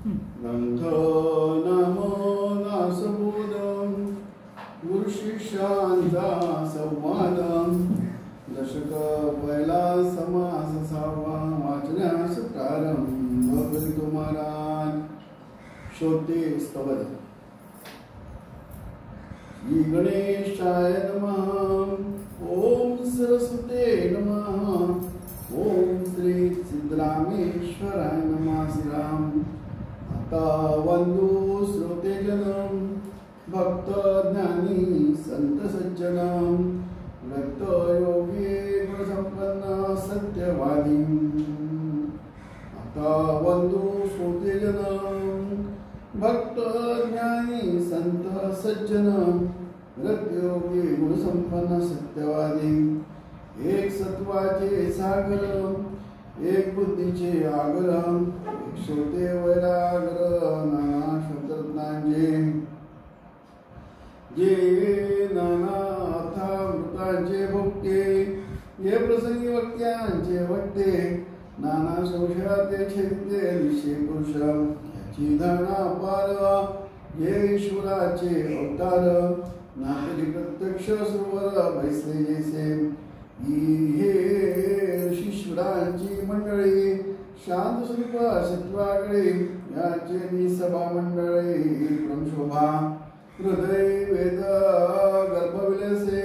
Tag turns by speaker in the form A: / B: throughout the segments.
A: ग्रंथ नामो नासबोधम गुरुशिष्यांचा संवाद दशक पहिला समास सहावा वाचण्यास प्रारंभ करीतो महाराज. श्रोते स्तवन. श्री गणेशाय नमः. ओम सरस्वते नमः. ओम श्री सिद्धरामेश्वराय नमः. श्रीराम. आता वंदू श्रोते जनम भक्त ज्ञानी संत सज्जनम व्रत योगी गुणसंपन्न सत्यवादी. आता वंदू श्रोते जनम भक्त ज्ञानी संत सज्जन व्रत योगी गुणसंपन्न सत्यवादी. एक सत्वाचे सागर एक बुद्धीचे आगर एक श्रोते वैरागर नाना शब्दरत्नांचे जे नाना अर्थामृतांचे भोगते ये प्रसंगी वक्त्यांचे वक्ते नाना संशयाते छेदते निश्चय पुरुष याची धारणा अपार ये ईश्वराचे अवतार नातरी प्रत्यक्ष सरोवर बैसले जैसे हे ऋषीश्वरांची मंडळी शांत स्वरूप सत्वाकडे याचे निसभा मंडळी प्रमशोभा हृदय वेद गर्भविलसे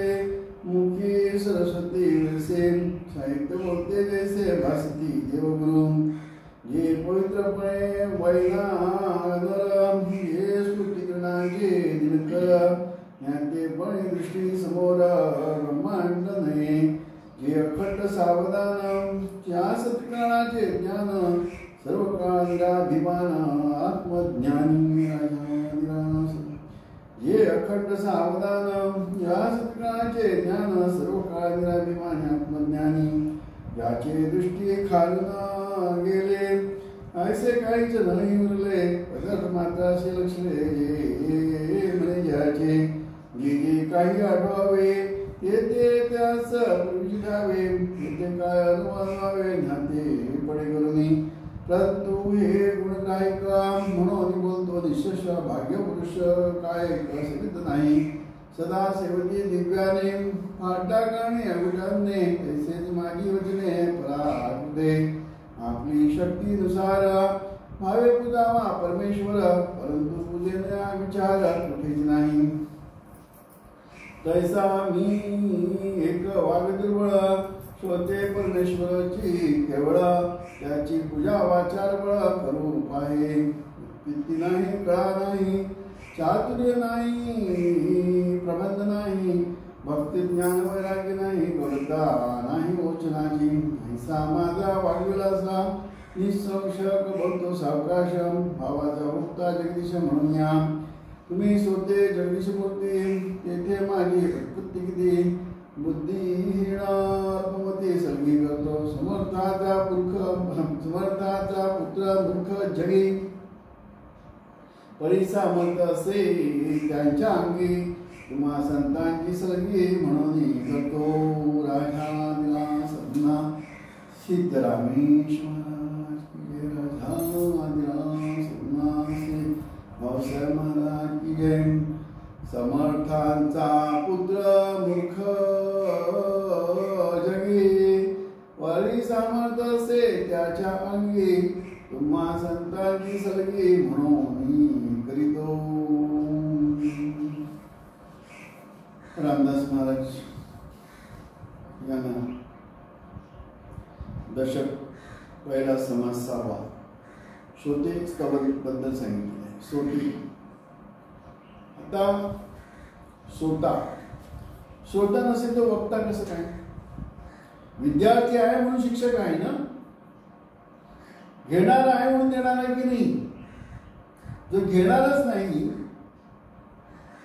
A: मुखी सरस्वती विलसे साहित्य बोलते जैसे भासती देवगुरु ये पवित्रपणे वैनागर ये स्फुटीकरणाचे दिनकर याते पण दृष्टी समोर ब्रह्मांड नये जे अखंड सावधान त्या सत्करणाचे ज्ञान सर्व काळाभिमान आत्मज्ञानी राजाधिराज. जे अखंड सावधान या सत्करणाचे ज्ञान सर्व काळाभिमान आत्मज्ञानी याचे दृष्टी खालून गेले ऐसे काहीच नाही उरले पदार्थ मात्राचे लक्षणे म्हणे ज्याचे जे काही आठवावे येते त्यास पूजितावे येते काय अनुमानावे ज्ञाते पडे करुनी परंतु हे गुणग्राहिक म्हणून बोलतो निशेष भाग्य पुरुष काय सिद्ध नाही सदा सेवती दिव्याने फाटाकाने अवघाने तसेच माझी वचने पराकृते आपली शक्तीनुसार भावे पूजावा परमेश्वर परंतु पूजेने विचार कुठेच नाही. तैसा मी एक वागदुर्बळ श्रोते परमेश्वराची केवळ त्याची पूजा वाचार बळ करू पाहे. पित्ती नाही कळा नाही चातुर्य नाही प्रबंध नाही भक्ती ज्ञान वैराग्य नाही गौरता नाही ओचनाची. ऐसा माझा वागविलासा निसंशक बोलतो सावकाश भावाचा मुक्ता जगदीश म्हणून या. तुम्ही स्वते जगदीश मूर्ती तेथे माझी उत्पत्ती किती बुद्धिहीन अल्पमती सलगी करतो समर्थाचा पुत्र मूर्ख जगी परिसामंत असे त्यांच्या अंगी तुम्हा संतांची सलगी म्हणून करतो. राजा सन्ना सिद्धरामेश्वर महाराज की जय. समर्थांचा पुत्र मूर्ख जगी वरी सामर्थ असे त्याच्या अंगी तुम्हा संतांची सलगी म्हणून करीतो. रामदास महाराज यांना दशक पहिला समास सहावा श्रोते स्तवन बद्दल सांगितले. श्रोते आता श्रोता नसेल तर वक्ता कसं काय. विद्यार्थी आहे म्हणून शिक्षक आहे ना. घेणार आहे म्हणून देणार आहे की नाही. जर घेणारच नाही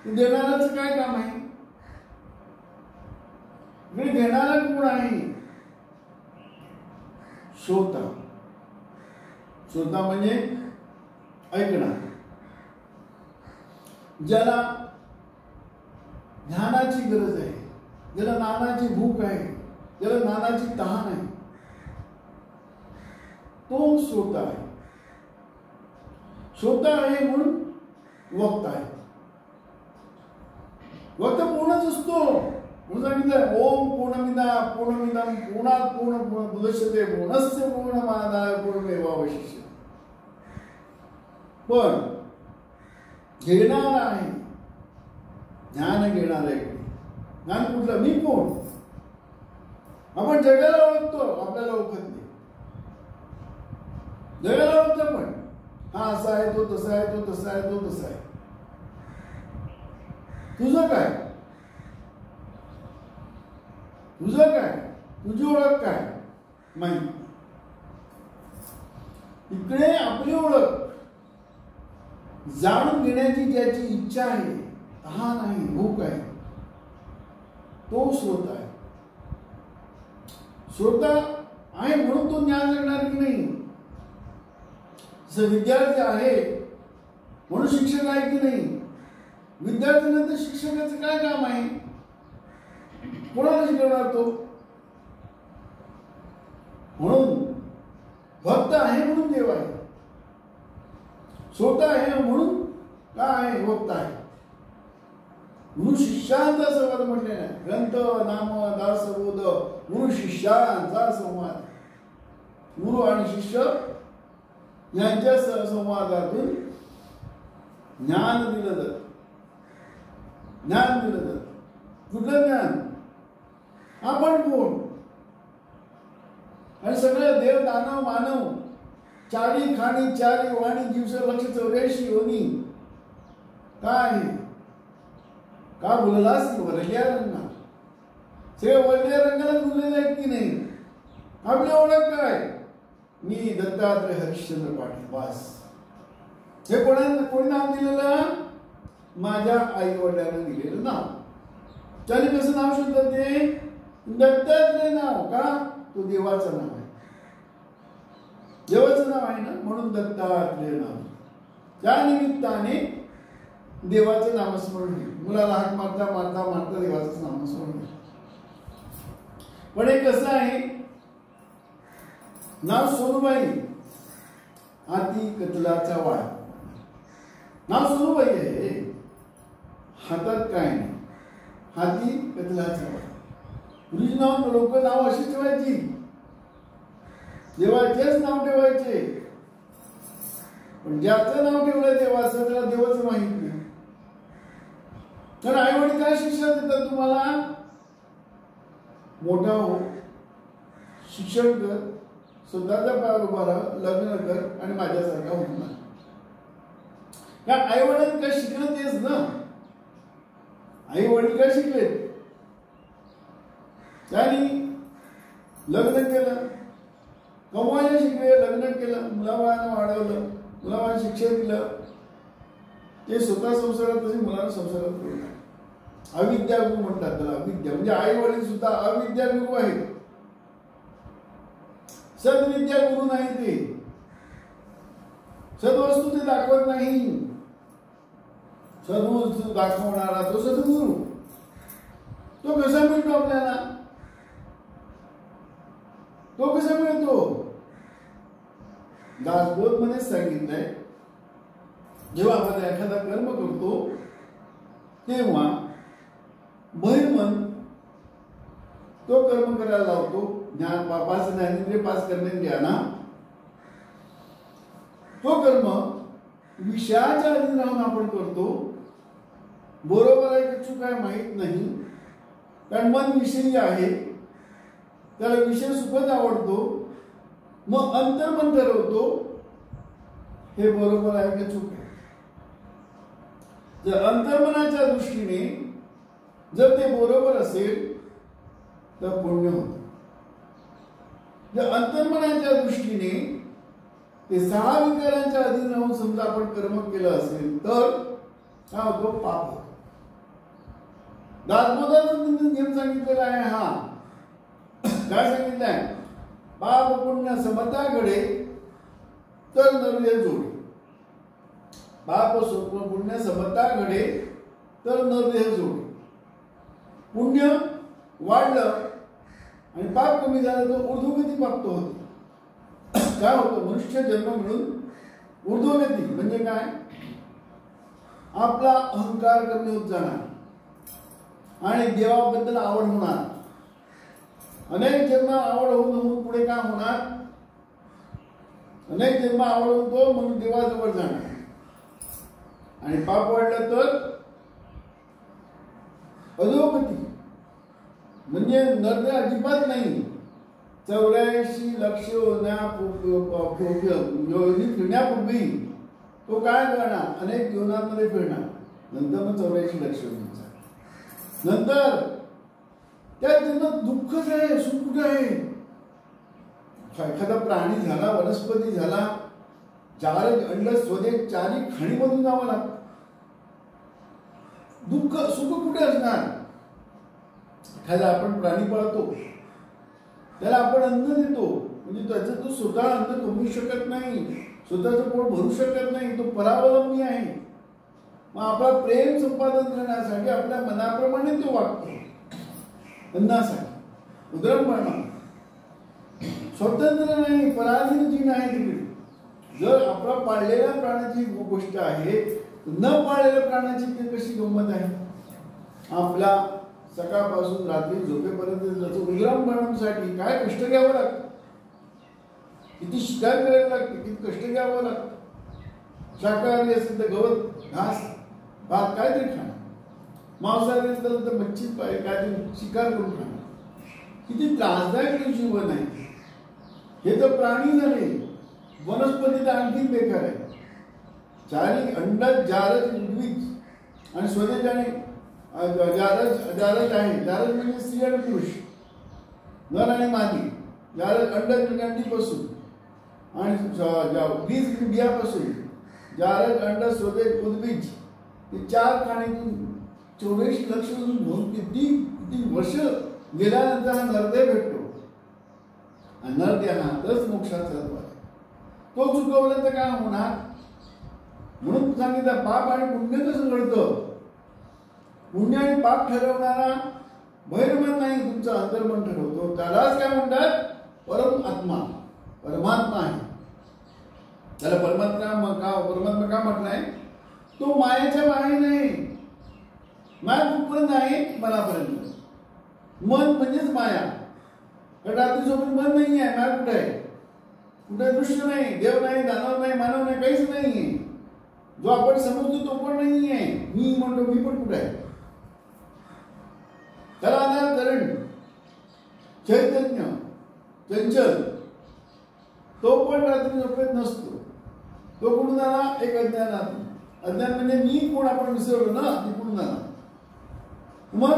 A: देणारच काय काम आहे. घेणारा कोण आहे. श्रोता म्हणजे ऐकणार ज्याला ज्ञानाची गरज आहे ज्याला ज्ञानाची भूक आहे ज्याला ज्ञानाची तहान आहे तो श्रोता आहे. श्रोता आहे म्हणून वक्ता आहे. वक्ता पूर्णच असतो म्हणून सांगितलं ओम पूर्णमिदं पूर्णात् पूर्णमुदच्यते पूर्णस्य पूर्णमादाय पूर्णमेवावशिष्यते. पण घेणार आहे, ज्ञान घेणार आहे. ज्ञान कुठलं? मी कोण? आपण जगाला ओळखतो, आपल्याला ओळखत नाही. जगाला ओळखतो पण हा असा आहे, तो तसा आहे, तो तसा आहे, तो तसा आहे. तुझं काय? तुझं काय? तुझी ओळख काय? माहिती. इकडे आपली ओळख जाणून घेण्याची ज्याची इच्छा आहे, तहान आहे, भूक आहे, तो श्रोता आहे. श्रोता आहे म्हणून तो ज्ञान जगणार की नाही. जसं विद्यार्थी आहे म्हणून शिक्षक आहे की नाही. विद्यार्थ्यानंतर शिक्षकाचं काय काम आहे? कोणाला शिकवणार तो? म्हणून भक्त आहे म्हणून देव आहे. श्रोता आहे म्हणून काय आहे? वक्ता आहे. गुरु शिष्यांचा संवाद म्हटले नाही. ग्रंथ नाम दासबोध गुरु शिष्यांचा संवाद. गुरु आणि शिष्य यांच्या संवादातून ज्ञान दिलं जातं. ज्ञान दिलं जातं. कुठलं ज्ञान? आपण कोण? आणि सगळं देव दानव मानव चारी खाणी चारी वाणी दिवस लक्ष 84 योनी काय का बोललास वरल्या रंगा सगळे वरल्या रंगाला बोललेले आहेत की नाही. आपली ओळख काय? मी दत्तात्रय हरिश्चंद्र पाटील बस. हे कोणी नाव दिलेलं? माझ्या आई वडिलांना दिलेलं नाव. त्याने कसं नाव शोधलं? ते दत्तात्रय नाव. का? तो देवाचं नाव आहे. देवाचं नाव आहे ना म्हणून दत्तात्रय नाव. त्या निमित्ताने देवाचं नामस्मरण घे. मुलाला हाक मारता मारता मारता देवाचं नामस्मरण घे. पण हे कसं आहे? नाव सोनूबाई हाती कतलाचा वाळ. नाव सोनूबाई आहे. हातात काय नाही. हाती कतलाचा वाळ. पूर्वी नाव लोक नाव अशी ठेवायची. देवाचेच नाव ठेवायचे. पण ज्याचं नाव ठेवलंय देवाचं त्याला देवाचं माहित नाही. तर आई वडील काय शिक्षण देतात तुम्हाला? मोठा हो, शिक्षण कर, स्वतःच्या पायावर उभा राहा, लग्न कर आणि माझ्यासारखा होणार. कारण आई वडील काय शिकलं तेच ना. आई वडील काय शिकले? त्यांनी लग्न केलं, कमवायला शिकले, लग्न केलं, मुलाबाळांना वाढवलं, मुलाबाळांना शिक्षण दिलं. ते स्वतः संसारात तसे मुलांना संसारात करून अविद्या गुरु म्हणतात त्याला. अविद्या म्हणजे आई वडील सुद्धा अविद्या गुरु आहेत. सद्विद्या गुरु नाही. ते सद्वस्तू ते दाखवत नाही. सद्वस्तू दाखवणारा तो सद्गुरु. तो कसा मिळतो आपल्याला? तो कसा मिळतो? दासबोध मध्ये सांगितलंय जेव्हा आपण एखादा कर्म करतो तेव्हा बहिर्मन तो कर्म करायला लावतो. ज्ञान पाच ज्ञानेंद्रिय पास करणे ज्ञाना. तो कर्म विषयाच्या अधीन राहून आपण करतो. बरोबर आहे की चूक आहे माहित नाही. कारण मन विषयी आहे. त्याला विषय सुखच आवडतो. मग अंतर्मन ठरवतो हे बरोबर आहे की चूक आहे. जर अंतर्मनाच्या दृष्टीने जर ते बरोबर असेल तर पुण्य होतं. जर अंतर्मनाच्या दृष्टीने ते 6 विकारांच्या अधीन राहून समजा आपण कर्म केलं असेल तर काय होतो? पाप होतो. दासबोधाचा नियम सांगितलेला आहे. हा काय सांगितलंय? पाप पुण्य समता घडे तर नरदेह जोडे. पाप पुण्य समता घडे तर नरदेह जोडे. पुण्य वाढलं आणि पाप कमी झालं तर ऊर्ध्वगती प्राप्त होते. काय होतं? मनुष्य जन्म मिळून ऊर्ध्वगती म्हणजे काय? आपला अहंकार कमी होत जाणार आणि देवाबद्दल आवड होणार. अनेक जन्म आवड होऊन पुढे काय होणार? अनेक जन्म आवड होतो म्हणून देवाजवळ जाणार. आणि पाप वाढलं तर अधोगती म्हणजे नरक अजिबात नाही. 84 लक्ष योनी फिरण्यापूर्वी तो काय करणार? अनेक जीवनांमध्ये फिरणार. नंतर मग 84 लक्ष योनीचा. नंतर त्या त्यांना दुःखच आहे, सुख कुठे आहे? एखादा प्राणी झाला, वनस्पती झाला, जारज अंड स्वदेश चारी खाणीमधून जावं लागतं. दुःख सुख कुठे असणार? एखादा आपण प्राणी पाळतो, त्याला आपण अन्न देतो, म्हणजे त्याचं तो स्वतः अन्न कमवू शकत नाही, स्वतःचं पोट भरू शकत नाही, तो परावलंबी आहे. मग आपला प्रेम संपादन करण्यासाठी आपल्या मनाप्रमाणे तो वागतो. अन्नासाठी उदरनिर्वाह स्वतंत्र नाही, पराधीन जी नाही तिकडे. जर आपला पाळलेल्या प्राण्याची गोष्ट आहे, न पाळलेल्या प्राण्याची ती कशी गंमत आहे? आपला सकाळपासून रात्री झोपेपर्यंत उदरनिर्वाहासाठी काय कष्ट घ्यावं लागतं, किती शिकार करायला लागते, किती कष्ट घ्यावं लागतं. शाकाहारी असेल तर गवत घास भात काहीतरी खाणं, मांसाहारी असेल तर मच्छी काहीतरी शिकार करून खाणं. किती त्रासदायक जीवन आहे. हे तर प्राणी झाले. वनस्पती तर आणखी बेकार आहे. चारी अंडज जारज उद्भिज आणि स्वदेशाने जारज आहे. जारज म्हणजे स्त्री आणि पुरुष, नर आणि मादी. जारज अंडज म्हणजे अंडीपासून आणि बीज बियापासून. जारज अंड स्वदेश उद्भिज हे 4 खाणीतून 84 लक्ष घेऊन किती वर्ष गेल्यानंतर हा नरदेह भेटतो. आणि नरदेह हाच मोक्षाचा द्वार. तो चुकवला तर काय होणार? म्हणून सांगितलं पाप आणि पुण्य कसं घडतं. पुण्य आणि पाप ठरवणारा बहिर्मन नाही, तुमचं अंतर्मन ठरवतो. त्यालाच काय म्हणतात? परमात्मा. परमात्मा आहे. त्याला परमात्मा का म्हटलंय? तो मायाच्या बाहेर नाही. माया कुठपर्यंत आहे? मनापर्यंत. मन म्हणजेच माया. कारण रात्रीसोबत मन नाही आहे. माया कुठे आहे? कुठे दृश्य नाही, देव नाही, दानव नाही, मानव नाही, काहीच नाहीये. जो आपण समजतो तो पण नाहीये. मी म्हणतो मी पण कुठे आहे? त्याला आधार करण चैतन्य चंचल तो पण रात्री झोपेत नसतो. तो कुठून आला? एक अज्ञानात. अज्ञान म्हणजे मी कोण आपण विसरलो ना, ती कुठून आला? मग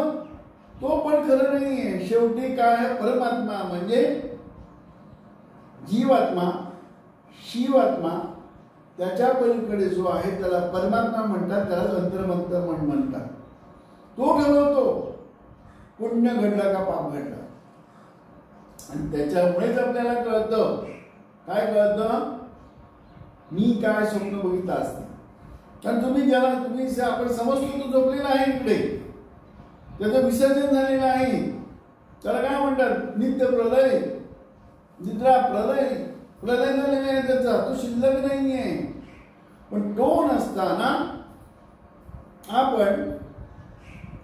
A: तो पण खरं नाहीये. शेवटी काय आहे? परमात्मा म्हणजे जीवात्मा, शिवात्मा, त्याच्या पलीकडे जो आहे त्याला परमात्मा म्हणतात. त्यालाच अंतर्मंतर्मन म्हणतात. तो ठरवतो पुण्य घडला का पाप घडला. आणि त्याच्यामुळेच आपल्याला कळतं. काय कळतं? मी काय स्वप्न बघितलं असतं. कारण तुम्ही आपण समजतो तो झोपलेला आहे इकडे, त्याचं विसर्जन झालेलं आहे. त्याला काय म्हणतात? नित्य प्रलय, निद्रा प्रलय. प्रलय झालेला आहे त्याचा, तो शिल्लक नाहीये. पण तो नसताना आपण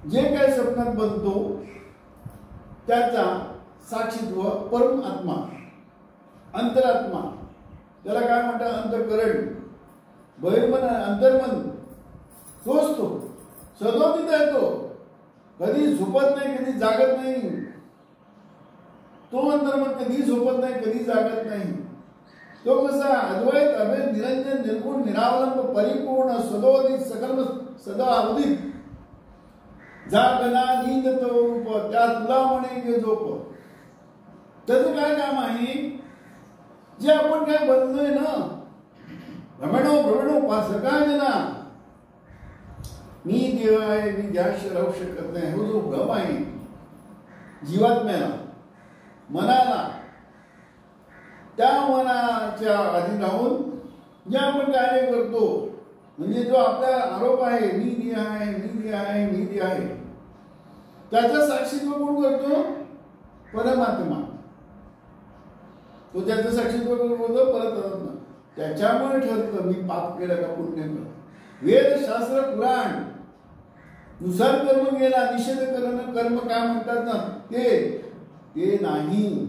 A: जे काही स्वप्नात बनतो त्याचा साक्षीत्व परमात्मा, अंतरात्मा, त्याला काय म्हणतात? अंतःकरण, बहिर्मन, अंतर्मन, तोच तो सदोदित आहे. तो कधी झोपत नाही, कधी जागत नाही. तो अंतर्मन कधी झोपत नाही, कधी जागत नाही. तो कसा? अद्वैत, अभेद, निरंजन, निर्गुण, निरावलंब, परिपूर्ण, सदोदित, सकल सदा अवधित, जागना नींद तो रूप, त्या तुला म्हणे झोप. त्याचं काय काम आहे? जे आपण काय बनलोय ना, भ्रमणो सकाळ जना, मी देव आहे, मी ध्यास राहू शकत नाही, हो जो भ्रम आहे जीवात्म्याला, मनाला, त्या मनाच्या आधी राहून जे आपण कार्य करतो, म्हणजे जो आपला आरोप आहे मी देह आहे, मी देह आहे, मी देह आहे, त्याचा साक्षीत्व कोण करतो? परमात्मा. तो त्याचं साक्षीत्व करून बोलतो परमात्मा. त्याच्यामुळे ठरतं मी पाप केलं का पुण्य केलं. वेद शास्त्र पुराण नुसार कर्म केला, निषेध करणं कर्म काय म्हणतात ना ते नाही.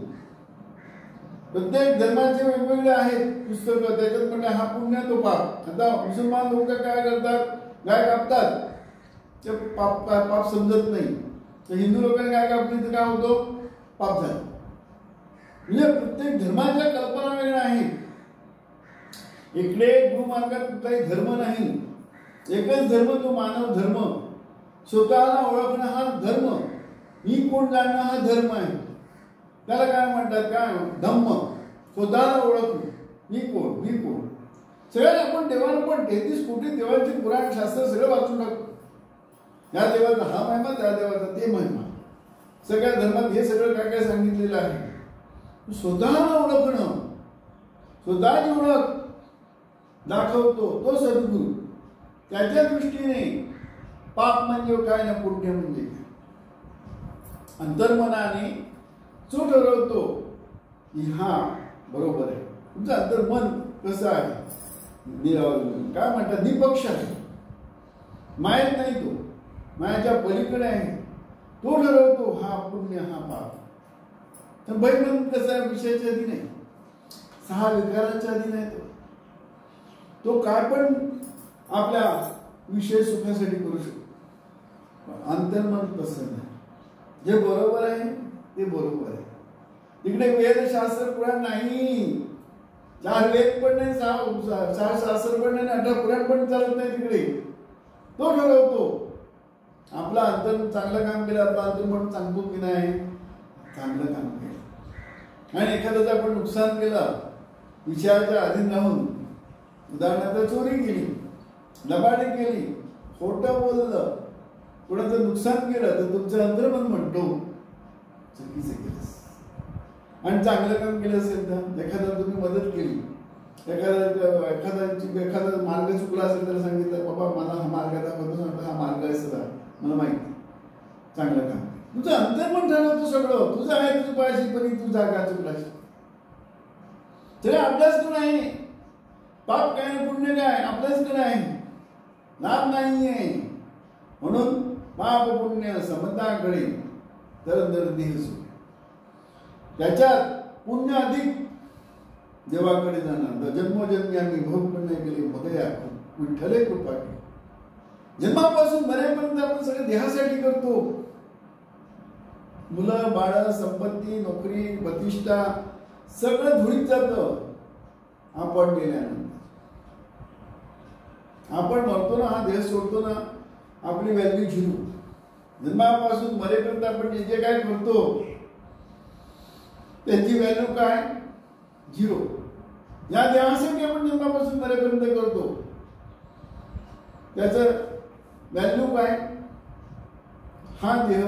A: प्रत्येक धर्माचे वेगवेगळे आहेत पुस्तकं, त्याच्यात म्हणजे हा पुण्य तो पाप. आता मुसलमान लोक काय करतात, गाय कापतात, ते पाप समजत नाही. तर हिंदू लोकांनी गाय कापली तर काय होतो, पाप झालं. म्हणजे प्रत्येक धर्माच्या कल्पना वेगळ्या आहेत. इकडे गुरुमार्गात कुठलाही धर्म नाही, एकच धर्म तो मानव धर्म. स्वतःला ओळखणं हा धर्म, मी कोण जाणणं हा धर्म आहे. त्याला काय म्हणतात, काय धम्म. स्वतःला ओळखणं, मी कोण. सगळ्यात आपण देवाला पण 33 कोटी देवांचे पुराण शास्त्र सगळं वाचून टाकतो. या देवाचा हा महिमा, त्या देवाचा ते महिमा. सगळ्या धर्मात हे सगळं काय काय सांगितलेलं आहे. स्वतःला ओळखणं, स्वतःची ओळख दाखवतो तो सद्गुरू. त्याच्या दृष्टीने पाप म्हणजे काय ना पुण्य म्हणजे काय. अंतर्मनाने जो ठरवतो की हा बरोबर आहे. तुमचं अंतर्मन कसं आहे, काय म्हणतात, निपक्ष आहे, मायेत नाही, तो मायाच्या पलीकडे आहे. तो ठरवतो हा पुण्य हा पाप. तर बैमन कसं आहे, विषयाच्या अधीन आहे, 6 विकारांच्या अधीन आहे. तो काय पण आपल्या विषय सुखासाठी करू शकतो. अंतर्मन तसं नाही. जे बरोबर आहे ते बरोबर आहे. तिकडे वेदशास्त्र पुराण नाही, 4 वेद पण नाही, 6 शास्त्र पण नाही, 18 पुराण पण चालत नाही तिकडे. तो ठरवतो. आपला अंतर चांगलं काम केलं, आपलं अंतर्मन सांगतो की नाही चांगलं काम केलं. आणि एखाद्याचं आपण नुकसान केलं विषयाच्या अधीन राहून, उदाहरणार्थ चोरी केली, लबाडी केली, खोटं बोललं, कोणाचं नुकसान केलं, तर तुमचं अंतर्मन म्हणतो चुकीचं केलंस. आणि चांगलं काम केलं असेल तर एखाद्याला तुम्ही मदत केली, एखादा मार्ग चुकला असेल तर सांगितलं बाबा मला हा मार्ग दाखवतो, हा मार्ग आहे सगळा मला माहिती, चांगलं काम. तुझं अंतर्मन ठरवतो सगळं. तुझं आहे तुझं पाहिजे, पण तू जागा चुकलास. तरी अभ्यासकडे आहे. पाप काय पुण्य काय अभ्यासकडे आहे, लाभ नाहीये. म्हणून पाप पुण्य समताकडे तर देह सुख. त्याच्यात पुण्य अधिक देवाकडे जाणार. जन्मोजन्मी आम्ही भोग पुण्य केले बघया विठ्ठले कृपा केली. जन्मापासून मरेपर्यंत आपण सगळं देहासाठी करतो. मुलं बाळ, संपत्ती, नोकरी, प्रतिष्ठा सगळं धुळीत जातं. आपण गेल्यानंतर आपण मरतो ना, हा देह सोडतो ना, आपली व्हॅल्यू 0. जन्मापासून मरेपर्यंत आपण जे जे काय करतो त्याची व्हॅल्यू काय 0. या देहासाठी आपण जन्मापासून मरेपर्यंत करतो, त्याचं व्हॅल्यू काय. हा देह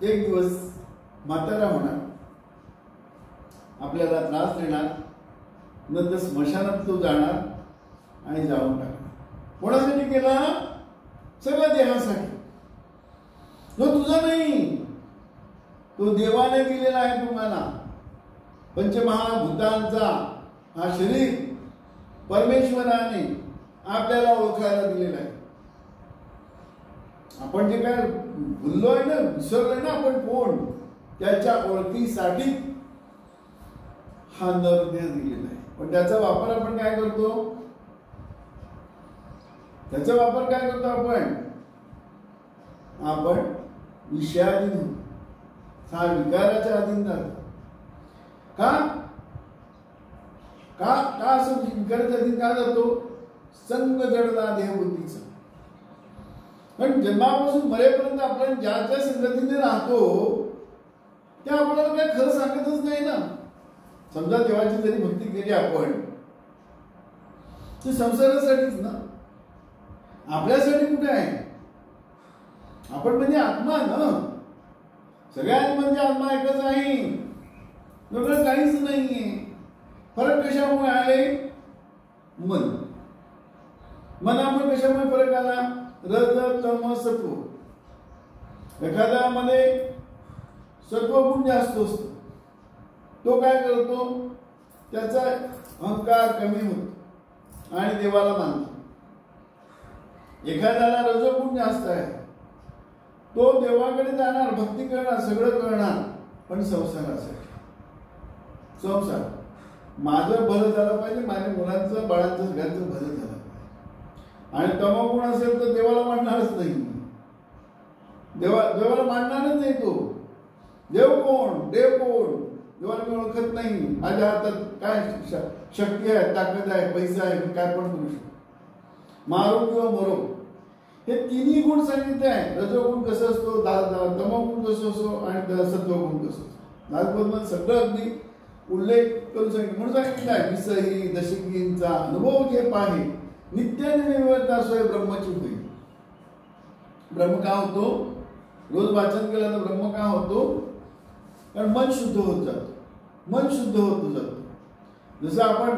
A: एक दिवस म्हातारा होणार, आपल्याला त्रास देणार, नंतर स्मशानात तो जाणार आणि जाऊन टाकणार. कोणासाठी केला, सगळ्या देहासाठी. तो तुझा नाही, तो देवाने दिलेला आहे तुम्हाला. पंचमहाभूतांचा हा शरीर परमेश्वराने आपल्याला ओळखायला दिलेला आहे. आपण जे काय भुललोय ना, विसरलोय ना आपण कोण, त्याच्या ओळखीसाठी हा नरदेह दिलेला आहे. पण त्याचा वापर आपण काय करतो, त्याचा वापर काय करतो आपण विषयाधीन, 6 विकाराच्या अधीन जातो. का असं विकाराच्या अधीन का जातो, संग जडला देहबुद्धीचा. पण जन्मापासून मरेपर्यंत आपण ज्या ज्या संगतीने राहतो त्या आपल्याला काय खरं सांगतच नाही ना. समजा देवाची जरी भक्ती केली आपण, ती संसारासाठीच ना, आपल्यासाठी कुठे आहे. आपण म्हणजे आत्मा ना, सगळ्यात म्हणजे आत्मा एकच आहे, वेगळं काहीच नाहीये. फरक कशामुळे आले, मनामुळे कशामुळे फरक आला, रज तम सत्व. एखाद्यामध्ये सत्वगुण जास्त असतो, तो काय करतो, त्याचा अहंकार कमी होतो आणि देवाला मानतो. एखाद्याला रजोगुण जास्त आहे, तो देवाकडे जाणार, भक्ती करणार, सगळं करणार, पण संसारासाठी. संसार माझं भलं झालं पाहिजे, माझ्या मुलांचं, बाळांचं, सगळ्यांचं भलं झालं पाहिजे. आणि तमोगुण असेल तर देवाला मानणारच नाही. देवाला मानणारच नाही तो. देव कोण, देव कोण, देवाला मी ओळखत नाही. माझ्या हातात काय शक्ती आहे, ताकद आहे, पैसा आहे, मी काय पण करू शकतो. मारो किंवा मरो, हे तिन्ही गुण सांगितले आहे. रजोगुण कसं असतो, तमोगुण कसं असतो आणि सत्वगुण कसं असतो. नागपदमध्ये सगळं अगदी उल्लेख करून सांगितलं. म्हणून सांगितलं आहे, विसही दशकींचा अनुभव जे पाहे, नित्य निवर्ता सोय ब्रह्मची होईल. ब्रह्म का होतो? रोज वाचन केल्यानं ब्रह्म का होतो? कारण मन शुद्ध होत जातं. मन शुद्ध होत जातं. जसं आपण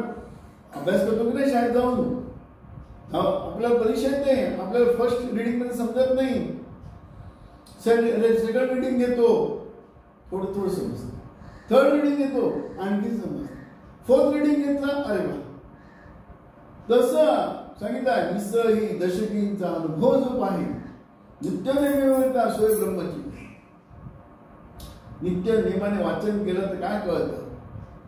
A: अभ्यास करतो की नाही शाळेत जाऊन, आपल्याला परीक्षा येते, आपल्याला फर्स्ट रिडिंग मध्ये समजत नाही, सेकंड रिडिंग घेतो, थोडं थोडं समजतं, थर्ड रिडिंग घेतो, आणखी समजतं, फोर्थ रिडिंग घेतला, अरे वा. तसं सांगितलं, विसही दशकींचा अनुभव जो पाहे, नित्य नियमाने सोय ब्रह्मची. नित्य नियमाने वाचन केलं तर काय कळतं?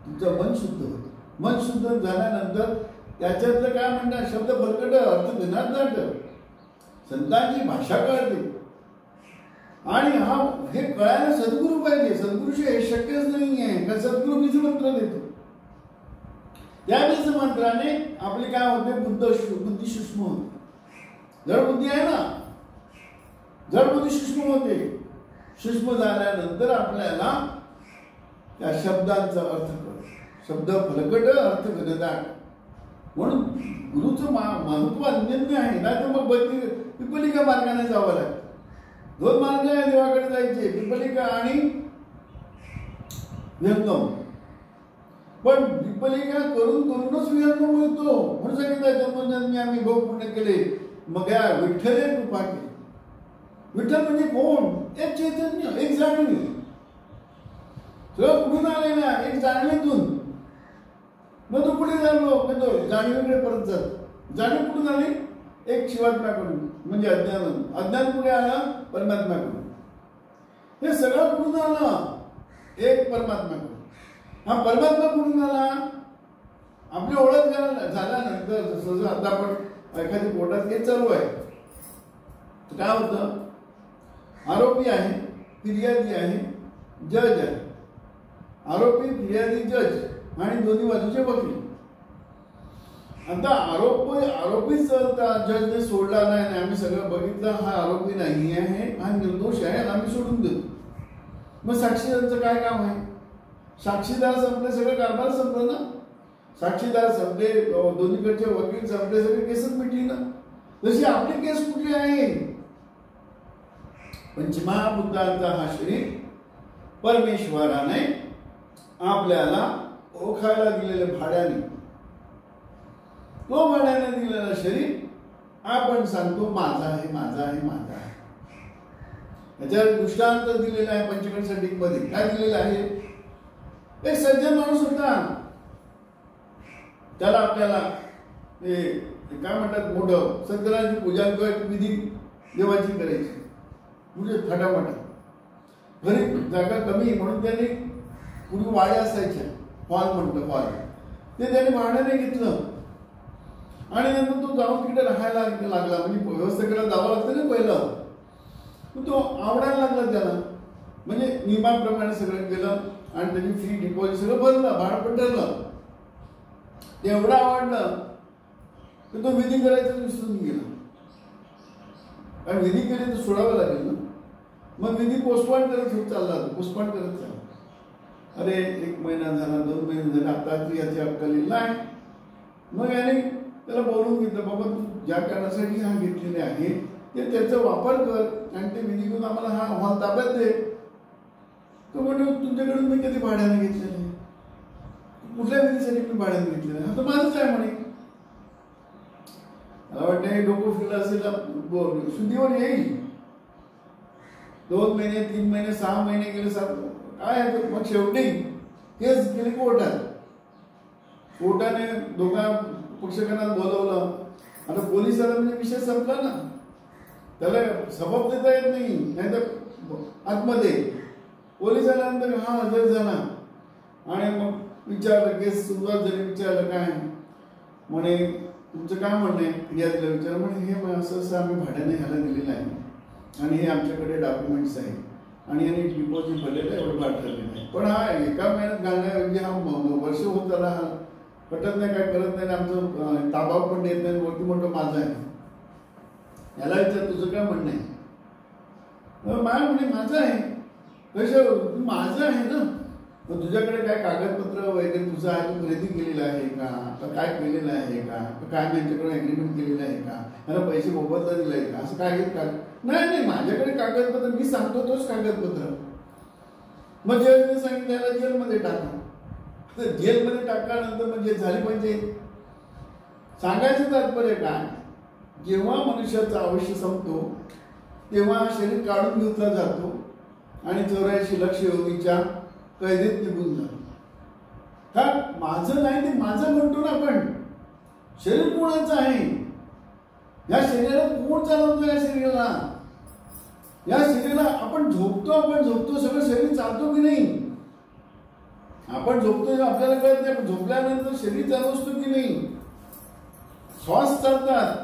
A: तुमचं मन शुद्ध होतं. मन शुद्ध झाल्यानंतर त्याच्यातलं काय म्हणतात, शब्द फलकट, अर्थ भिन्नाट, संतांची भाषा कळते. आणि हे कळायला सद्गुरू पाहिजे. सद्गुरूशिवाय हे शक्यच नाही आहे. कारण सद्गुरू बीज मंत्र देतो. त्या बीज मंत्राने आपली काय होते, बुद्धी सूक्ष्म होते. जड बुद्धी आहे ना, जड बुद्धी सूक्ष्म होते. सूक्ष्म झाल्यानंतर आपल्याला त्या शब्दांचा अर्थ कळतो. शब्द फलकट, अर्थ भिन्नाट. म्हणून गुरुचं महत्व अनन्य आहे. नाही तर मग पिपलिका मार्गाने जावं लागतं. दोन मार्ग आहे देवाकडे जायचे, पिपलिका आणि विहंगम. पण पिपलिका करूनच विहंगम मिळतो. म्हणून सांगितलं, जन्मजन्मी आम्ही भोग पुण्य केले, मग या विठ्ठले कृपा केली. विठ्ठल म्हणजे कोण? एक चैतन्य, एक जाणीव. सगळं कुठून आले ना, एक जाणीवेतून. मग तो पुढे झालो, मग तो जाणीवेकडे परत जातो. जाणीव कुठून आली? एक शिवात्म्याकडून, म्हणजे अज्ञान. अज्ञान कुठे आलं? परमात्म्याकडून. हे सगळं कुठून आलं? एक परमात्म्याकडून. हा परमात्मा कुठून आला? आपली ओळख झाल्यानंतर. जसं आता आपण एखादी पोटात हे चालू आहे, तर काय होतं? आरोपी आहे, फिर्यादी आहे, जज आहे. आरोपी, फिर्यादी, जज आणि दोन्ही बाजूचे वकील. आता आरोपीच जजने सोडला नाही, आम्ही सगळं बघितलं, हा आरोपी नाही आहे, हा निर्दोष आहे, आम्ही सोडून देतो. मग साक्षीदारांचं काय काम आहे? साक्षीदार संपले, सगळं कारभार संपलं ना. साक्षीदार संपले, दोन्हीकडचे वकील संपले, सगळे केसच मिटली ना. जशी आपली केस कुठली आहे? पंचमहाभूतांचा हा शरीर परमेश्वराने आपल्याला ओळखायला दिलेल्या भाड्याने, तो भाड्याने दिलेला शरीर आपण सांगतो माझा आहे, माझा आहे, माझा आहे. याच्यावर दृष्टांत दिलेला आहे पंचकड सेटिंग मध्ये. काय दिलेलं आहे? एक सज्जन माणूस होता, त्याला आपल्याला काय म्हणतात, मोठं सत्यनारायणची पूजा विधी देवाची करायची, म्हणजे फटाफटा. घरी जागा कमी म्हणून त्यांनी पूर्वी वाड्या असायच्या, हॉल म्हणतो हॉल, ते त्यांनी भाड्याने घेतलं. आणि नंतर तो जाऊन तिकडे राहायला लागला. म्हणजे व्यवस्था करायला जावं लागतं ना पहिलं. तो आवडायला लागला त्याला. म्हणजे नियमाप्रमाणे सगळं केलं आणि त्याची फी डिपॉझिट सगळं भरलं, भाडं पण ठरलं. ते एवढं आवडलं तर तो विधी करायचं विसरून गेला. कारण विधी केली तर सोडावं लागेल ना. मग विधी पोस्टपोन करत होत चालला, पोस्टपोन करत चालला. अरे 1 महिना झाला, 2 महिने झाले, आता याची अक्कल नाही. मग याने त्याला बोलून घेतलं, बाबा तू ज्या कारणासाठी हा घेतलेले आहे ते त्याचा वापर कर आणि ते विधी घेऊन आम्हाला हा हॉल ताब्यात दे. तो म्हणतो तुमच्याकडून मी कधी भाड्याने घेतलेलं आहे, कुठल्या विधीसाठी मी भाड्याने घेतलेलं आहे, तर माझंच आहे म्हणे. मला वाटतं डोकं फिरलं असेल, शुद्धीवर येईल. 2 महिने, 3 महिने, 6 महिने गेले, काय मग शेवटी केस गेली कोर्टात. कोर्टाने दोघा पक्षकारांना बोलवलं. आता पोलिसाला म्हणजे विषय संपला ना, त्याला सबब देता येत नाही. नाहीतर आतमध्ये पोलिसाला नंतर हा हजर झाला आणि मग विचारलं, केस सुरुवात झाली. विचारलं काय म्हणे, तुमचं काय म्हणणं आहे, फिर्यादीला विचार. म्हणे हे असं असं आम्ही भाड्याने ह्याला दिलेलं आहे आणि हे आमच्याकडे डॉक्युमेंट्स आहेत आणि यांनी डिपॉझिट भरलेलं आहे, एवढं पाठवलेलं आहे. पण हा एका महिन्यात घालण्याऐवजी हा वर्ष होत आला, हा पटत नाही, काय करत नाही, आमचं ताबा पण देत नाही, वरती म्हणतो माझं आहे. याला विचार तुझं काय म्हणणं आहे. माय म्हणे माझं आहे. कशावर, माझं आहे ना, मग तुझ्याकडे काय कागदपत्र वगैरे तुझं आहे, तू खरेदी केलेलं आहे का, काय केलेलं आहे का, काय त्यांच्याकडे ॲग्रीमेंट केलेलं आहे का, याला पैसे मोबदला दिला आहे का, असं काय घेत का. नाही नाही, माझ्याकडे कागदपत्र, मी सांगतो तोच कागदपत्र. मग जजने सांगितलं याला जेलमध्ये टाका. तर जेलमध्ये टाकल्यानंतर म्हणजे झाली म्हणजे सांगायचं तात्पर्य काय, जेव्हा मनुष्याचं आयुष्य संपतो तेव्हा शरीर काढून घेतला जातो आणि 84 लक्ष योगीच्या कैदेत निघून जातो. का माझं नाही ते माझं म्हणतो ना आपण. शरीर कोणाचं आहे, या शरीराला कोण चालवतो, या शरीराला, या शरीराला आपण झोपतो सगळं शरीर चालतो की नाही. आपण झोपतो आपल्याला कळत नाही, पण झोपल्यानंतर शरीर चालू असतो की नाही. श्वास चालतात,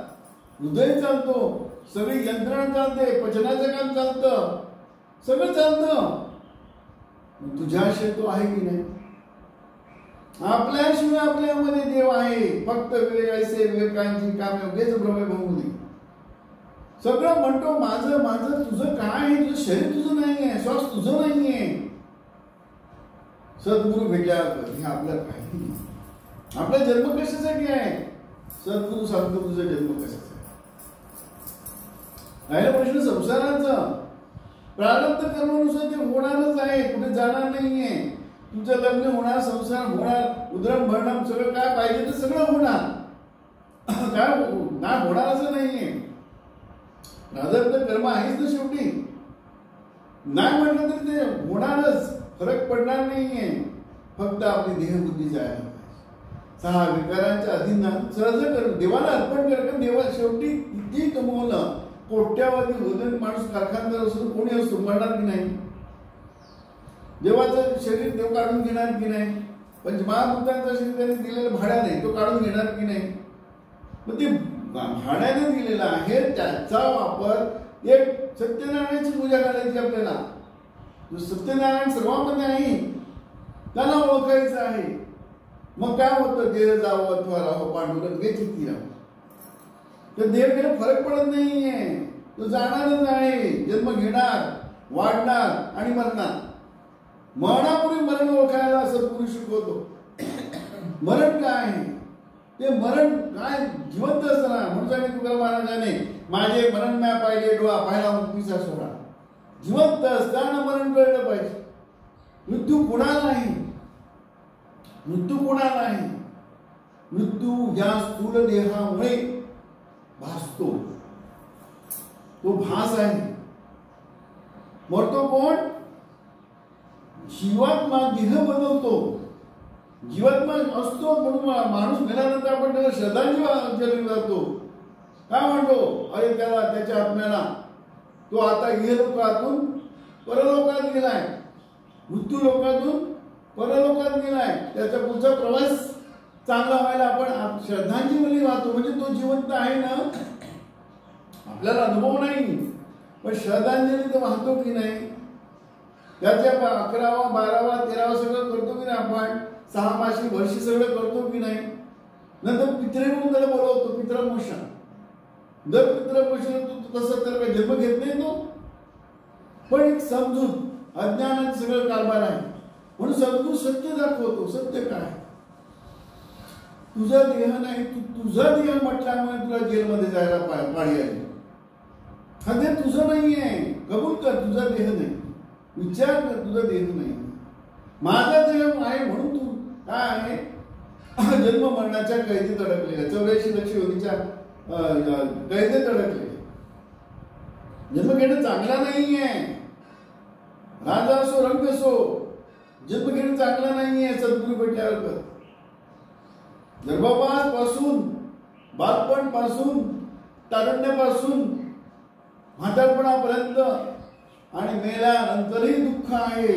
A: हृदय चालतो, सगळी यंत्रणा चालते, पचनाचं काम चालतं, सगळं चालतं. तुझ्याशिवाय तो आहे की नाही. आपल्याशिवाय आपल्यामध्ये देव आहे. फक्त ऐसे विवेकांची काम योग्यच भ्रमे बहुनी. सगळं म्हणतो माझं माझं. तुझं काय आहे, तुझं शरीर तुझं नाही आहे, श्वास तुझं नाही आहे. सद्गुरू भेटल्यावर हे आपलं काय, आपला जन्म कशासाठी आहे. सद्गुरू सांगतो तुझा जन्म कशाचा आहे. प्रश्न संसाराचा प्रारब्ध कर्मानुसार ते होणारच आहे, कुठे जाणार नाहीये. तुमचं लग्न होणार, संसार होणार, उदरम भरणं सगळं काय पाहिजे ते सगळं होणार. काय नाही होणार असं नाहीये. प्रारब्ध कर्म आहेच ना शेवटी. नाही म्हटलं तरी ते होणारच, फरक पडणार नाहीये. फक्त आपली देहबुद्धी जायला पाहिजे. 6 विकारांच्या अधीन सहज कर, देवाला अर्पण कर. कारण देवा शेवटी किती कमवलं, कोट्यावधी वजन माणूस कारखानदार असतो, कोणी असतो, मरणार की नाही. देवाचं शरीर देव काढून घेणार की नाही. पंचमहाभूतांचं शरीर त्यांनी दिलेलं भाड्याने, तो काढून घेणार की नाही. मग ते भाड्याने दिलेलं आहे, त्याचा वापर एक सत्यनारायणाची पूजा करायची आपल्याला. सत्यनारायण सर्वांमध्ये आहे, त्याला ओळखायचं आहे. मग काय होतं, देह जावं अथवा राहो पांडुरंग हे चित्ती राहो. तर देह गेला फरक पडत नाहीये, तो जाणारच आहे. जन्म घेणार, वाढणार आणि मरणार. मरणापूर्वी मरण ओळखायला असं पुरुष शिकवतो. मरण काय आहे ते, मरण काय जिवंत असताना. म्हणून सांगितलं तुकाराम महाराजाने, माझे मरण नाही पाहिले डोळा, पाहिला मुक्तीचा सोहळा. जिवंत असताना मरण कळलं पाहिजे. मृत्यू कुणाला आहे, मृत्यू कुणाला आहे. मृत्यू या स्थूल देहामुळे भासतो, तो भास आहे. मरतो कोण, जीवात्मा देह बनवतो. जीवात्मा असतो म्हणून माणूस मेल्यानंतर आपण त्याला श्रद्धांजली जातो. काय म्हणतो, अरे त्याला, त्याच्या आत्म्याला, तो आता इहलोकातून परलोकात गेलाय, मृत्यू लोकातून परलोकात गेलाय. त्याचा पुढचा प्रवास चांगला व्हायला आपण श्रद्धांजली वाहतो. म्हणजे तो जिवंत आहे ना, आपल्याला अनुभव नाही, पण श्रद्धांजली तर वाहतो की नाही. त्याच्या 11वा 12वा 13वा सगळं करतो की नाही आपण. 6 मासी वर्षी सगळं करतो की नाही. नंतर पित्रे म्हणून त्याला बोलवतो, पितृमोक्षण. जर पितृमोक्षण तू तसं तर काही जन्म घेत नाही तो. पण एक समजूत अज्ञानात सगळं कारभार आहे. म्हणून सद्गुरू सत्य दाखवतो. सत्य काय, तुझा देह नाही, तुझा देह म्हटल्यामुळे तुला जेलमध्ये जायला पाळी आली. हा देह तुझं नाहीये, कबूल कर, तुझा देह नाही. विचार कर, तुझा देह नाही. माझा देह आहे म्हणून तू काय आहे, जन्म मरणाच्या कैदेत अडकलेला, 84 लक्ष योगीच्या कैदेत अडकले. जन्म घेणं चांगला नाहीये. राजा असो रंग असो, जन्म घेणं चांगला नाहीये. सद्गुरू भेटल्यावर कर. गर्भवासापासून, बालपणपासून, तारुण्यापासून म्हातारपणापर्यंत आणि मेल्यानंतरही दुःख आहे.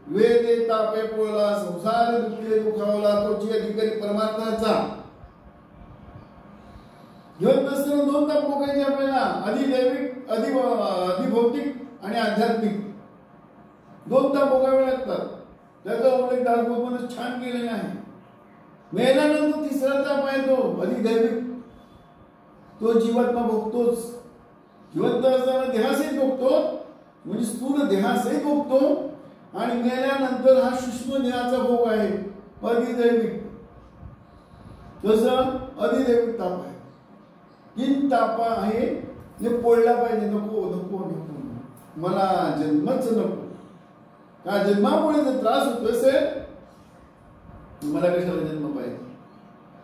A: वेदे तापे पोळला, संसार दुःखे दुखावला, तोची अधिकारी परमार्थाचा. घेऊन नसताना दोन ताप भोगायचे आपल्याला, अधिदैविक, अधिभौतिक आणि आध्यात्मिक. दोन ताप भोगावे लागतात. त्याचा उल्लेख दासबोधमध्ये छान केलेला आहे. मेल्यानंतर तिसरा ताप आहे तो अधिदैविक. तो जीवात्मा भोगतोच. जिवंत असताना देहासही भोगतो, म्हणजे स्थूल देहासही भोगतो, आणि मेल्यानंतर हा सूक्ष्म देहाचा भोग आहे अधिदैविक. तसं अधिदैविक ताप आहे. तीन ताप आहे जे पोळला पाहिजे. नको नको नको, मला जन्मच नको. का जन्मामुळे जर त्रास होतो असेल, मला कशाला जन्म पाहिजे.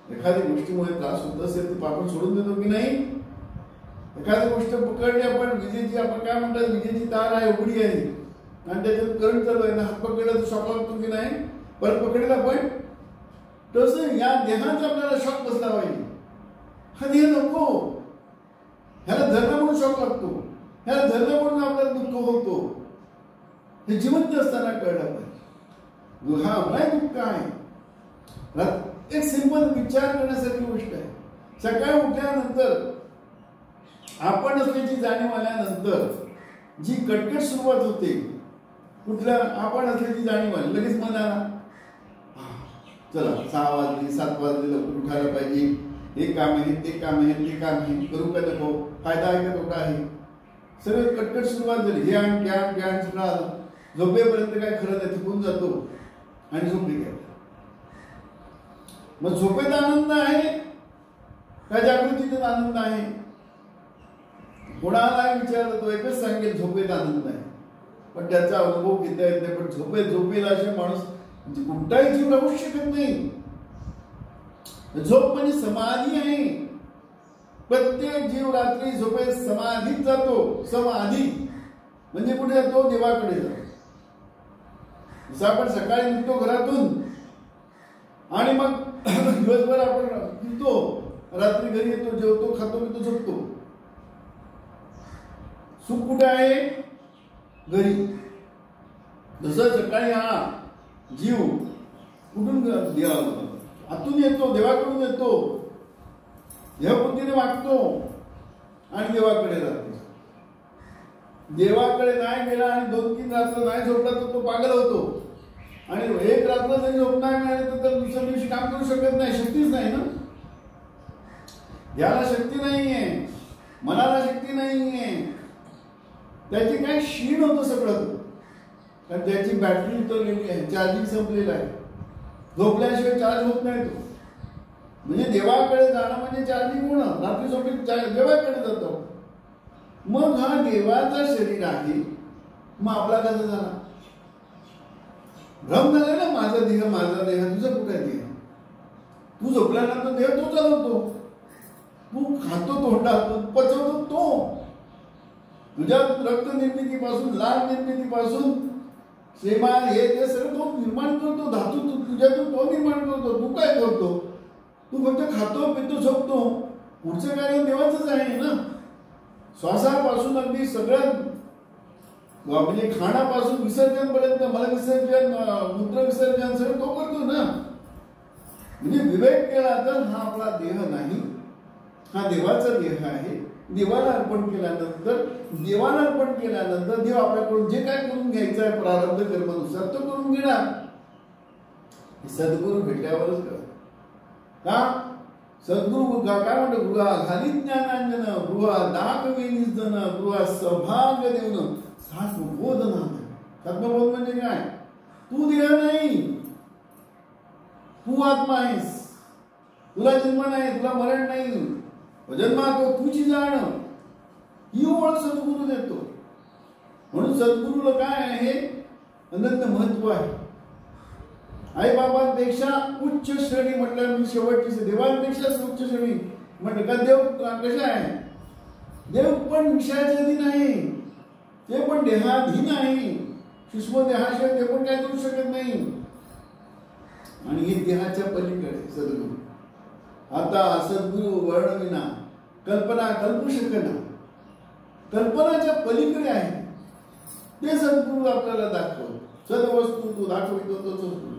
A: एखाद्या गोष्टीमुळे त्रास होत असेल ती आपण सोडून देतो की नाही. एखादी गोष्ट पकडली आपण, विजेची, आपण काय म्हणतात, विजेची तार आहे, उघडी आहे आणि त्याच्यात करंट चालू आहे ना, हात पकडला तर शॉक लागतो की नाही. परत पकडेल आपण. तसं या देहाचा आपल्याला शॉक बसला पाहिजे. हा देह नको, ह्याला धरणं म्हणून शॉक लागतो, ह्याला धरणं म्हणून आपल्याला दुःख होतो. हे जिवंत असताना कळलं पाहिजे. हा नाही दुःख आहे. एक सिंपल विचार करण्यासारखी गोष्ट आहे. सकाळी उठल्यानंतर आपण असल्याची जाणीव आल्यानंतर जी कटकट सुरुवात होते, कुठल्या आपण असल्याची जाणीव आली, लगेच मनाला चला 6 वाजले 7 वाजले लवकर उठायला पाहिजे, हे काम आहे, ते काम आहे, ते काम आहे, करू का नको, फायदा आहे का तोटा आहे, सगळं कटकट सुरुवात झाली. हे आण ज्ञान ज्ञान सगळं आलं. झोपेपर्यंत काय खरं नाही, थकून जातो आणि झोपली काय. मग झोपेत आनंद आहे का जागृतीत आनंद आहे. कोणाला विचारलं तो एकच सांगेल झोपेत आनंद आहे, पण त्याचा अनुभव घेता येत नाही. पण झोपेला असे माणूस म्हणजे कुठलाही जीव राहू शकत नाही. झोप म्हणजे समाधी आहे. प्रत्येक जीव रात्री झोपेत समाधीत जातो. समाधी म्हणजे कुठे जातो, देवाकडे जातो. जसं आपण सकाळी निघतो घरातून आणि मग दिवसभर आपण फिरतो, रात्री घरी येतो, जेवतो, खातो, पितो, झोपतो. सुख कुठे आहे, घरी. जसं सकाळी हा जीव कुठून आतून येतो, देवाकडून येतो, देवबुद्धीने वागतो आणि देवाकडे जातो. देवाकडे नाही गेला आणि 2-3 रात्र नाही झोपला तर तो पागल होतो. आणि एक रात्र जरी झोप नाही मिळाली तर दुसऱ्या दिवशी काम करू शकत नाही. शक्तीच नाही ना. याला शक्ती नाहीये, मनाला शक्ती नाहीये. त्याची काय क्षीण होतं सगळं, कारण त्याची बॅटरी उतरलेली आहे, चार्जिंग संपलेलं आहे. झोपल्याशिवाय चार्ज होत नाही तो. म्हणजे देवाकडे जाणं म्हणजे चार्जिंग होणं. रात्री झोपेत देवाकडे जातो. मग हा देवाचा शरीर आहे, मग आपला कसं झाला. भ्रम झाला ना, माझा देह माझा देह. तुझा कुठे देह. तू झोपल्यानंतर देह तो चालवतो, तू खातो तोंडातून, पचवतो तो. तुझ्या रक्त निर्मितीपासून, लाळ निर्मितीपासून श्रीमान हे ते सगळं तो निर्माण करतो. धातू तुझ्यातून तो निर्माण करतो. तू काय करतो, तू फक्त खातो, पितो, झोपतो. पुढचं कार्य देवाचंच आहे ना. श्वासापासून अगदी सगळं, म्हणजे खाण्यापासून विसर्जन पर्यंत, मल विसर्जन, मूत्र विसर्जन सगळं तो करतो ना. म्हणजे विवेक केला तर हा आपला देह नाही, हा देवाचा देह आहे. देवाला अर्पण केल्यानंतर देव आपल्याकडून जे काय करून घ्यायचं आहे प्रारब्ध कर्मानुसार तो करून घेणार. सद्गुरू भेटल्यावरच कळत. का सद्गुरू काय म्हणतो, गृहा घाली ज्ञानांजन, गृहा दाखवे निजन, गृहा सौभाग्य देऊन सात्मबोधनाथ. सात्मबोध म्हणजे काय, तू देह नाही, तू आत्मा आहेस. तुला जन्म नाही, तुला मरण नाही. जन्मातो तुझी जाण ही ओळख सद्गुरू देतो. म्हणून सद्गुरूला काय आहे, अनंत महत्व आहे. आई बाबांपेक्षा उच्च श्रेणी म्हटलं, मी शेवटची देवांपेक्षा उच्च श्रेणी म्हटलं का. देव कशा आहे, देव पण विषयाच्या अधीन आहे, ते पण देहाधीन आहे. सूक्ष्म देहाशिवाय ते पण काय करू शकत नाही. आणि हे देहाच्या पलीकडे सद्गुरू. आता सद्गुरु वर्णविना कल्पना कल्पू शकना, कल्पनाच्या पलीकडे आहे ते सद्गुरु आपल्याला दाखवतो. सदवस्तू तू दाखवितो तो सद्गुरु.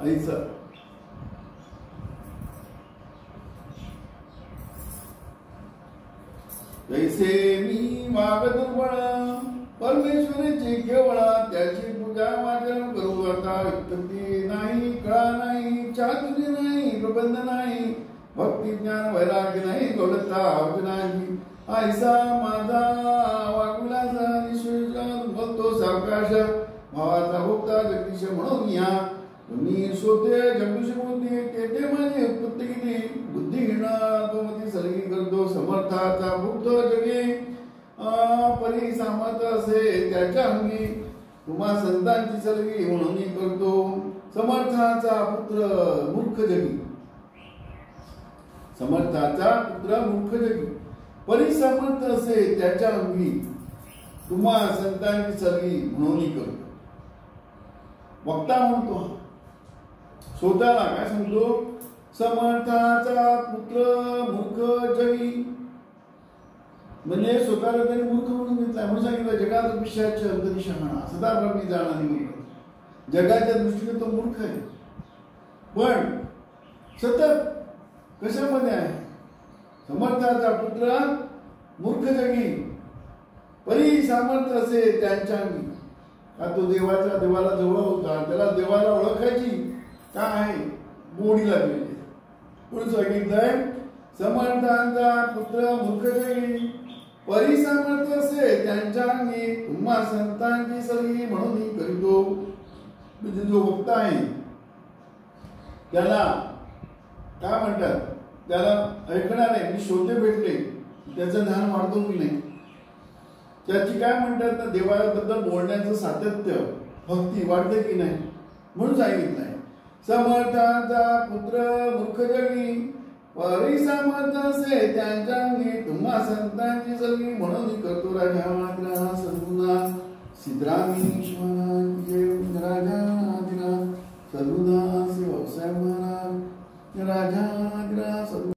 A: आईचा जैसे मी वाग दुर्बळ परमेश्वराची केवळा, त्याची पूजा माझ्या करू आता. युक्ती नाही, कळा नाही, चातुर्य नाही, प्रबंध नाही, भक्ती ज्ञान वैराग्य नाही, गौरता अर्जुनाची. ऐसा माझा वागविलासा निश्चय भक्तो सावकाश, भावाचा भोक्ता जगदीश म्हणून या. तुम्ही सोते जगदीश बुद्धी तेथे माझी उत्पत्ती किती. बुद्धिहीन त्वमती सलगी करतो, समर्थाचा भुक्त जगे परी सामर्थ असे त्याच्या अंगी. तुम्हा संतांची सलगी म्हणून करतो, समर्थाचा पुत्र मूर्ख जगी. समर्थाचा पुत्र मूर्ख जगी परी समर्थ असे त्याच्या अंगी. तुम्हा संतांची सलगी म्हणून करतो. वक्ता म्हणतो स्वतःला काय सांगतो, समर्थाचा पुत्र मूर्ख जगी. म्हणजे स्वतःला त्यांनी मूर्ख म्हणून घेतलाय. म्हणून सांगितलं जगात विषयाच्या अंतरिक्षा म्हणा सदा ब्रह्मी जाणारी मूर्ख. जगाच्या दृष्टीने तो मूर्ख आहे, पण सतत कशामध्ये आहे. समर्थाचा पुत्र मूर्ख जगी परी सामर्थ्य असे त्यांच्या अंगी. का तो देवाला जवळ होता, त्याला देवाला ओळखायची काय आहे गोडी लागलेली. पुढे सांगितलंय समर्थांचा पुत्र मूर्ख जगी परी सामर्थ्य असे त्यांच्या अंगी. तुम्हा संतांची सलगी म्हणून करीतो. म्हणजे जो वक्ता आहे त्याला काय म्हणतात, त्याला ऐकणारे मी श्रोते भेटले त्याचं ज्ञान वाढतो की नाही, त्याची काय म्हणतात ना देवाबद्दल बोलण्याचं सातत्य भक्ती वाढते की नाही. म्हणून सांगितलंय समर्थांचा पुत्र मूर्ख जगी परी सामर्थ्य असे त्यांच्या अंगी. तुम्हा संतांची सलगी म्हणून करतो. राजा मात्रा सद्गुणा सिद्धरामेश्वरा राजा सद्गुणा व्यवसाय महाराज राजा